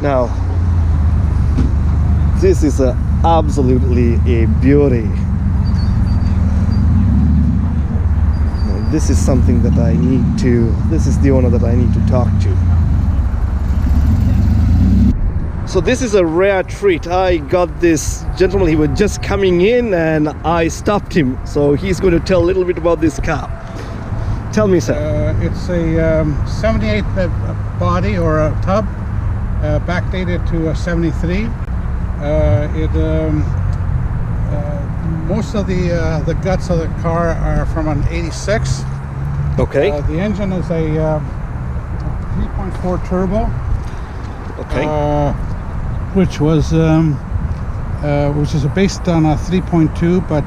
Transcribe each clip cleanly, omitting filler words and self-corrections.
Now, this is absolutely a beauty. Now, this is something that I need to, this is the owner that I need to talk to. So this is a rare treat. I got this gentleman, he was just coming in and I stopped him. So he's going to tell a little bit about this car. Tell me, sir. It's a 78 body or a tub, backdated to 73. Most of the guts of the car are from an 86. Okay. The engine is a 3.4 turbo. Okay. Which is based on a 3.2, but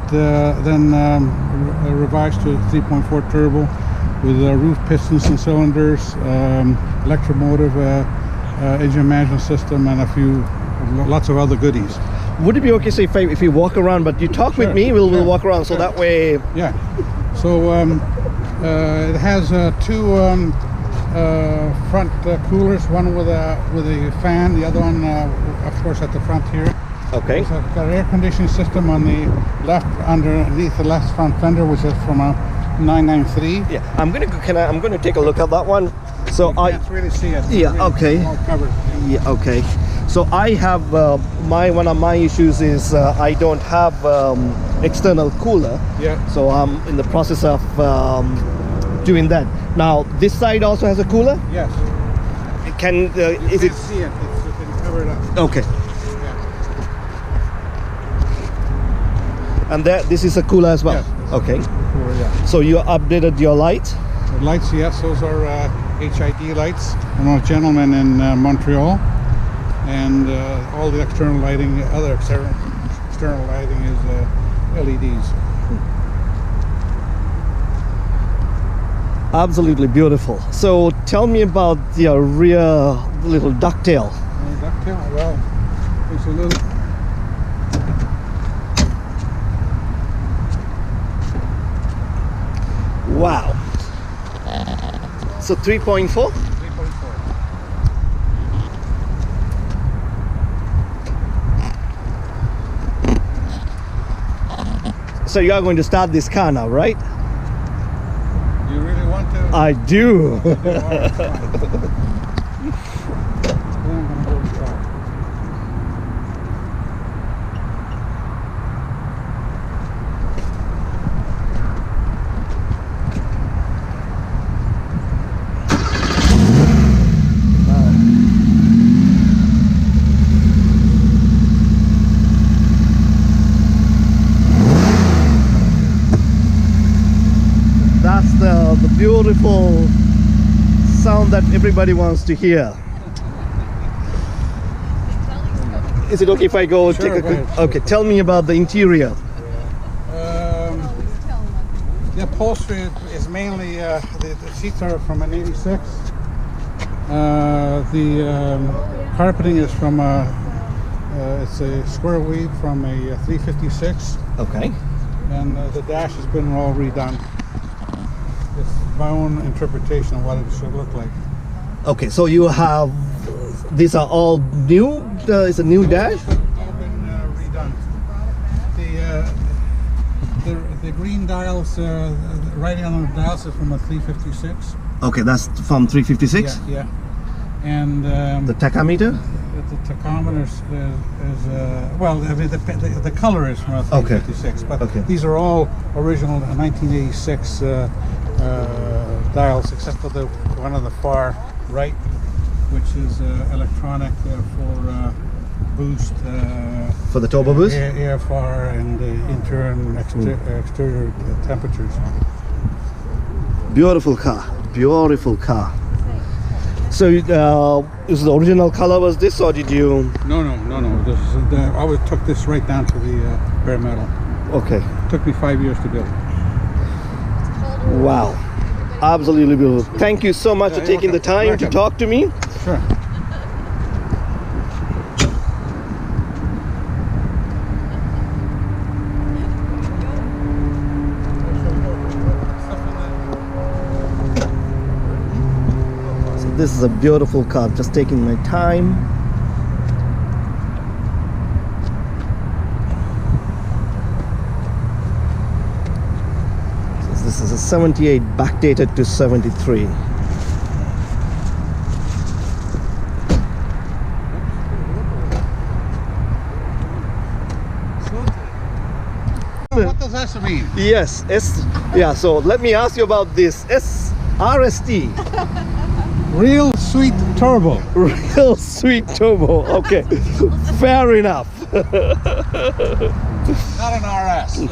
then revised to a 3.4 turbo with roof pistons and cylinders, electromotive engine management system, and lots of other goodies. Would it be okay, say, if we walk around, but you talk with me, we'll walk around, so that way... Yeah. So it has two front coolers, one with a fan, the other one, of course, at the front here. Okay. It's got an air conditioning system on the left, underneath the left front fender, which is from a 993. Yeah, I'm gonna take a look at that one. So You can't really see it. Yeah. Okay. It's all covered. Yeah. Okay. So I have one of my issues is I don't have external cooler. Yeah. So I'm in the process of doing that. Now this side also has a cooler. Yes. It can You is can't it see it? It's been covered up. okay? Yeah. And this is a cooler as well. Yes. Okay. Cooler, yeah. So you updated your light. The lights, yes, those are HID lights. I'm a gentleman in Montreal, and all the external lighting, other external lighting is LEDs. Absolutely beautiful. So tell me about the rear little ducktail. Ducktail, well, it's a little. Wow. So 3.4? 3.4. So you are going to start this car now, right? You really want to? I do. That's the beautiful sound that everybody wants to hear. Is it okay if I go Sure, take a go quick? ahead. Okay, tell me about the interior. The upholstery is mainly the seats are from an 86. The carpeting is from it's a square weave from a 356, Okay. and the dash has been all redone. It's my own interpretation of what it should look like. Okay, so you have these are all new. It's a new dash. It's all been redone. The green dials, the writing on the dials is from a 356. Okay, that's from 356. Yeah. And The tachometer. the tachometer is well, I mean, the color is from a 356, but Okay. these are all original 1986 dials, except for the one on the far right, which is electronic for boost, For the turbo boost. air far, and interior and exterior temperatures. Beautiful car. Beautiful car. So is the original color was this, or did you? No. This is I always took this right down to the bare metal. Okay. It took me 5 years to build. Wow. Absolutely beautiful. Thank you so much Yeah, for taking the you're time to welcome. talk to me. Sure. So this is a beautiful car. Just taking my time. 78 backdated to 73. What does that mean? Yes, yeah, so let me ask you about this. RST. Real sweet turbo. Real sweet turbo. Okay, fair enough. Not an RS.